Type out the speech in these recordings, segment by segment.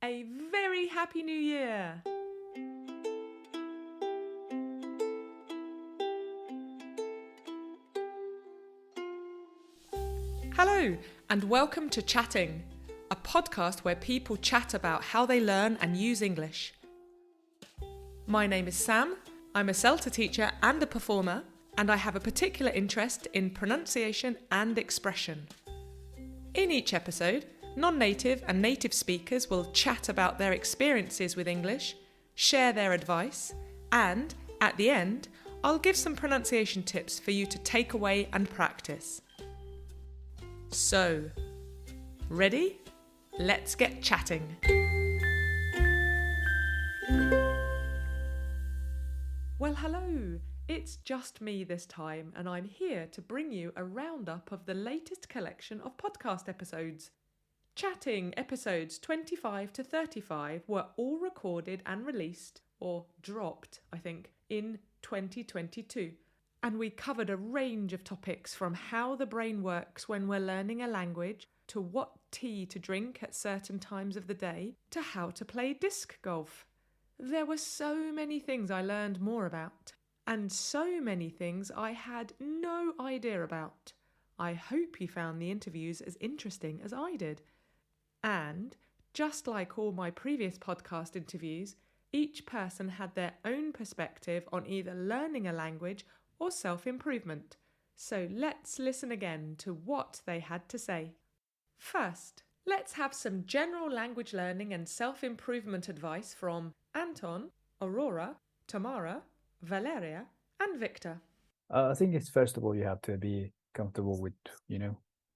A very happy new year! Hello, and welcome to Chatting, a podcast where people chat about how they learn and use English. My name is Sam, I'm a CELTA teacher and a performer, and I have a particular interest in pronunciation and expression. In each episode, non-native and native speakers will chat about their experiences with English, share their advice, and, at the end, I'll give some pronunciation tips for you to take away and practice. So, ready? Let's get chatting. Well, hello. It's just me this time, and I'm here to bring you a roundup of the latest collection of podcast episodes. Chatting episodes 25 to 35 were all recorded and released, or dropped, I think, in 2022. And we covered a range of topics from how the brain works when we're learning a language, to what tea to drink at certain times of the day, to how to play disc golf. There were so many things I learned more about, and so many things I had no idea about. I hope you found the interviews as interesting as I did. And, just like all my previous podcast interviews, each person had their own perspective on either learning a language or self-improvement. So let's listen again to what they had to say. First, let's have some general language learning and self-improvement advice from Anton, Aurora, Tamara, Valeria, and Victor. I think it's first of all you have to be comfortable with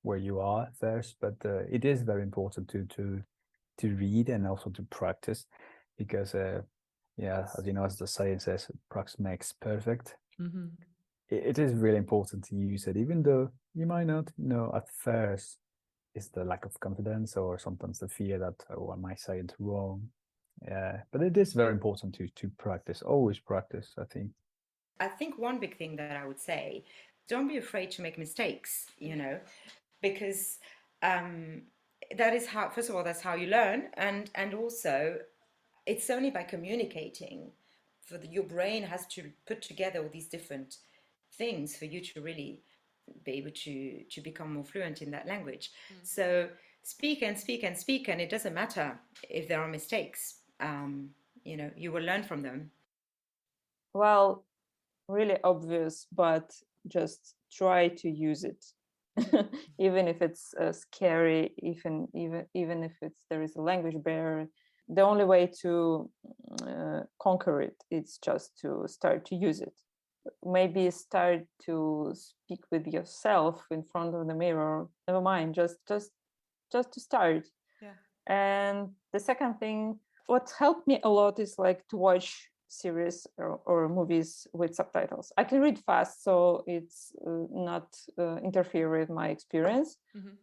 where you are first, but it is very important to read and also to practice, because as you know, as the saying says, practice makes perfect. Mm-hmm. It is really important to use it, even though you might not know at first. It's the lack of confidence or sometimes the fear that, I might say it wrong. But it is very important to practice, always practice, I think. I think one big thing that I would say, don't be afraid to make mistakes, because that is how, first of all, that's how you learn. And also, it's only by communicating, your brain has to put together all these different things for you to really be able to become more fluent in that language. So speak and speak and speak, and it doesn't matter if there are mistakes. You will learn from them. Well, really obvious, but just try to use it. Even if it's scary, even if there is a language barrier. The only way to conquer it is just to start to use it. Maybe start to speak with yourself in front of the mirror. Never mind, just to start. Yeah. And the second thing, what helped me a lot is like to watch series or movies with subtitles. I can read fast, so it's not interfere with my experience,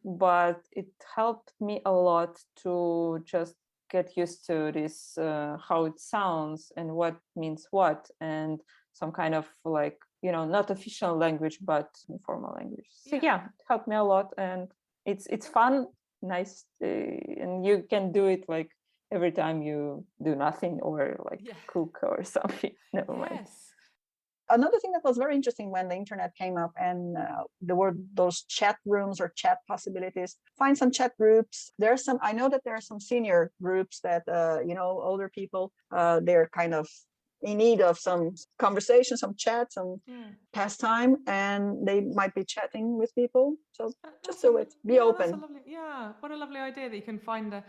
but it helped me a lot to just get used to this, how it sounds and what means what, and some kind of like, not official language, but informal language. So it helped me a lot, and it's fun, nice, and you can do it like every time you do nothing or like cook or something. Never mind. Another thing that was very interesting when the internet came up and there were those chat rooms or chat possibilities. Find some chat groups. I know that there are some senior groups that, older people, they're kind of in need of some conversation, some chat, some pastime, and they might be chatting with people. So just do it. Be open. What a lovely idea that you can find a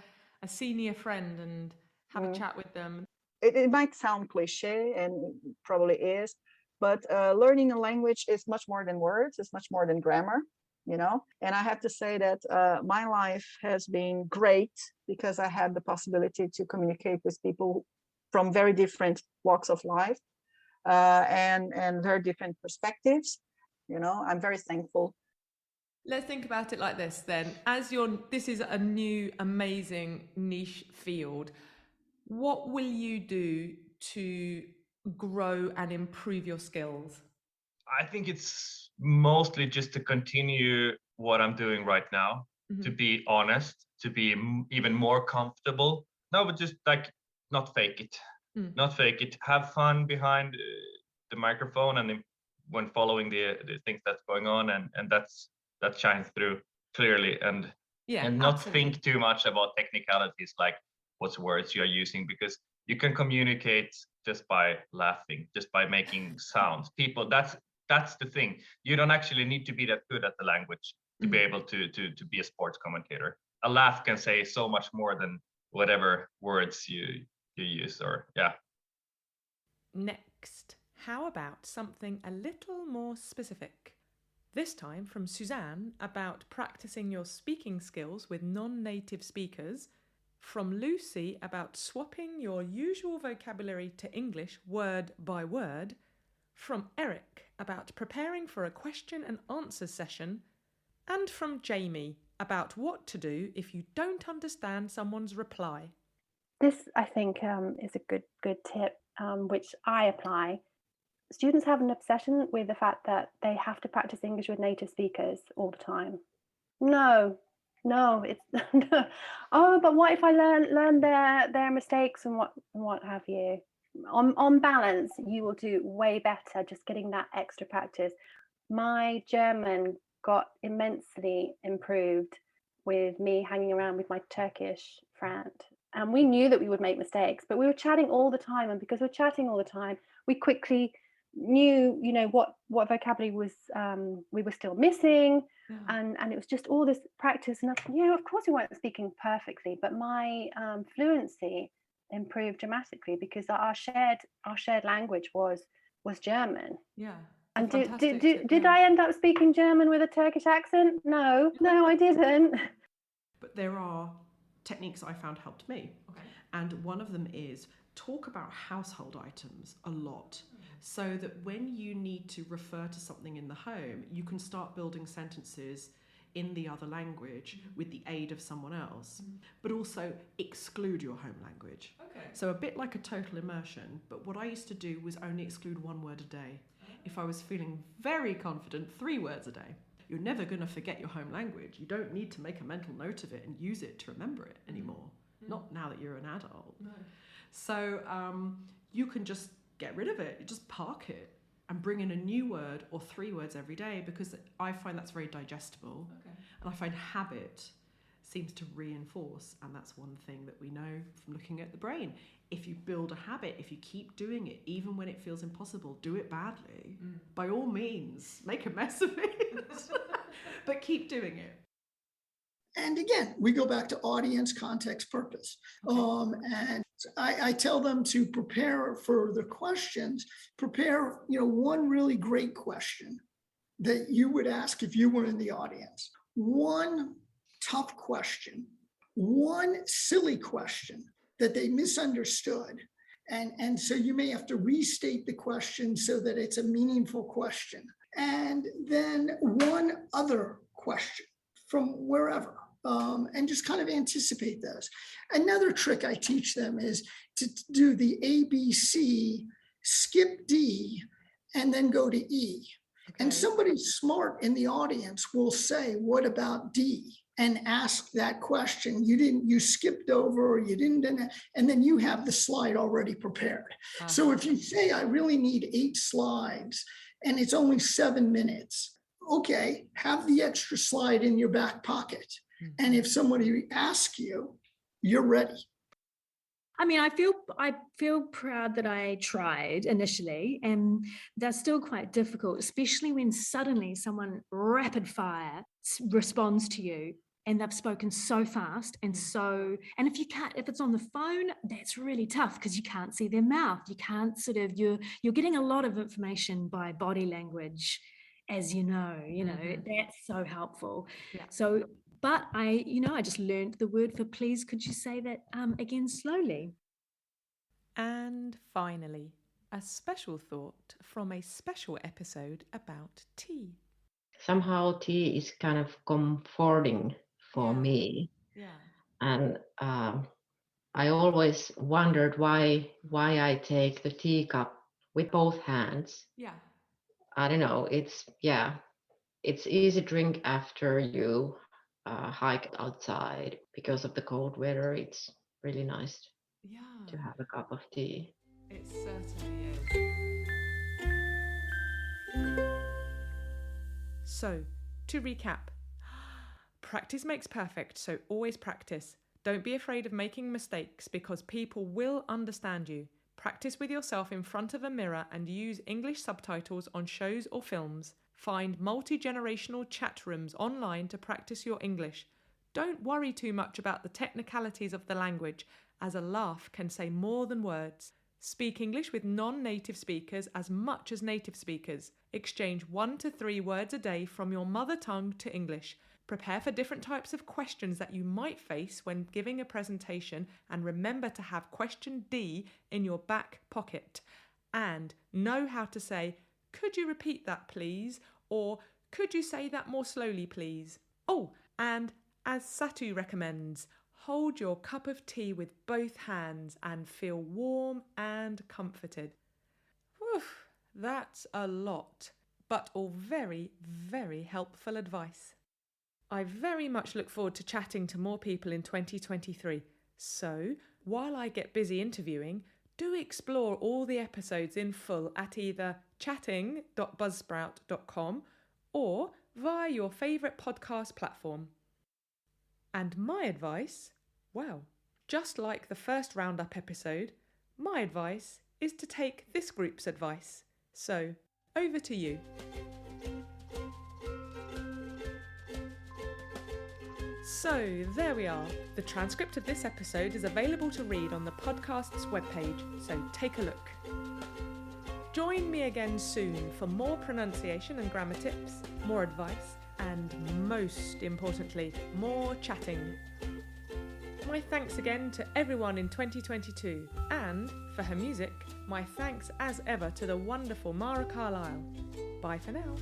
senior friend and have a chat with them. It might sound cliche, and it probably is, but learning a language is much more than words. It's much more than grammar, And I have to say that my life has been great because I had the possibility to communicate with people from very different walks of life and very different perspectives. I'm very thankful. Let's think about it like this then. This is a new, amazing niche field. What will you do to grow and improve your skills? I think it's mostly just to continue what I'm doing right now, to be honest, to be even more comfortable No, but just like not fake it. Mm. Not fake it. Have fun behind the microphone and when following the things that's going on, and that shines through clearly, and Yeah, not absolutely. think too much about technicalities like what words you are using, because you can communicate just by laughing, just by making sounds. People, that's the thing. You don't actually need to be that good at the language to be able to be a sports commentator. A laugh can say so much more than whatever words you use, or yeah. Next, how about something a little more specific? This time from Suzanne about practicing your speaking skills with non-native speakers, from Lucy about swapping your usual vocabulary to English word by word, from Eric about preparing for a question and answer session, and from Jamie about what to do if you don't understand someone's reply. This, I think, is a good tip, which I apply. Students have an obsession with the fact that they have to practice English with native speakers all the time. No, it's no. Oh, but what if I learn their mistakes and what have you? On balance, you will do way better just getting that extra practice. My German got immensely improved with me hanging around with my Turkish friend. And we knew that we would make mistakes, but we were chatting all the time. And because we're chatting all the time, we quickly knew, what vocabulary was we were still missing. And it was just all this practice. And of course we weren't speaking perfectly, but my fluency improved dramatically because our shared language was German. Yeah. And did I end up speaking German with a Turkish accent? No, I didn't. But there are techniques I found helped me. Okay. And one of them is talk about household items a lot, so that when you need to refer to something in the home, you can start building sentences in the other language with the aid of someone else, but also exclude your home language. Okay. So a bit like a total immersion, but what I used to do was only exclude one word a day. If I was feeling very confident, 3 words a day. You're never going to forget your home language. You don't need to make a mental note of it and use it to remember it anymore. Not now that you're an adult. No. So you can just get rid of it. You just park it and bring in a new word or 3 words every day, because I find that's very digestible. Okay. And I find habit seems to reinforce, and that's one thing that we know from looking at the brain. If you build a habit, if you keep doing it, even when it feels impossible, do it badly. By all means, make a mess of it, but keep doing it. And again, we go back to audience, context, purpose. And I tell them to prepare for the questions, prepare, one really great question that you would ask if you were in the audience. One tough question, one silly question that they misunderstood. And so you may have to restate the question so that it's a meaningful question. And then one other question from wherever, and just kind of anticipate those. Another trick I teach them is to do the ABC, skip D, and then go to E. Okay. And somebody smart in the audience will say, what about D? And ask that question. You skipped over, or you didn't, and then you have the slide already prepared. So if you say, I really need 8 slides and it's only 7 minutes, okay, have the extra slide in your back pocket. And if somebody asks you, you're ready. I mean, I feel proud that I tried initially, and that's still quite difficult, especially when suddenly someone rapid fire responds to you and they've spoken so fast and if it's on the phone, that's really tough because you can't see their mouth. You can't you're getting a lot of information by body language, as you know, that's so helpful. Yeah. So, but I just learned the word for please. Could you say that again slowly? And finally, a special thought from a special episode about tea. Somehow tea is kind of comforting for me. Yeah. And I always wondered why I take the teacup with both hands. Yeah. I don't know. It's easy drink after you hike outside because of the cold weather. It's really nice Yeah, to have a cup of tea. it certainly is. So, to recap, practice makes perfect, so always practice. Don't be afraid of making mistakes because people will understand you. Practice with yourself in front of a mirror and use English subtitles on shows or films. Find multi-generational chat rooms online to practice your English. Don't worry too much about the technicalities of the language, as a laugh can say more than words. Speak English with non-native speakers as much as native speakers. Exchange 1 to 3 words a day from your mother tongue to English. Prepare for different types of questions that you might face when giving a presentation, and remember to have question D in your back pocket. And know how to say, "Could you repeat that please?" or "Could you say that more slowly please?" Oh, and as Satu recommends, hold your cup of tea with both hands and feel warm and comforted. Whew, that's a lot, but all very, very helpful advice. I very much look forward to chatting to more people in 2023. So, while I get busy interviewing, do explore all the episodes in full at either chatting.buzzsprout.com or via your favourite podcast platform. And my advice, well, just like the first roundup episode, my advice is to take this group's advice. So, over to you. So, there we are. The transcript of this episode is available to read on the podcast's webpage, so take a look. Join me again soon for more pronunciation and grammar tips, more advice, and most importantly, more chatting. My thanks again to everyone in 2022, and for her music, my thanks as ever to the wonderful Mara Carlisle. Bye for now.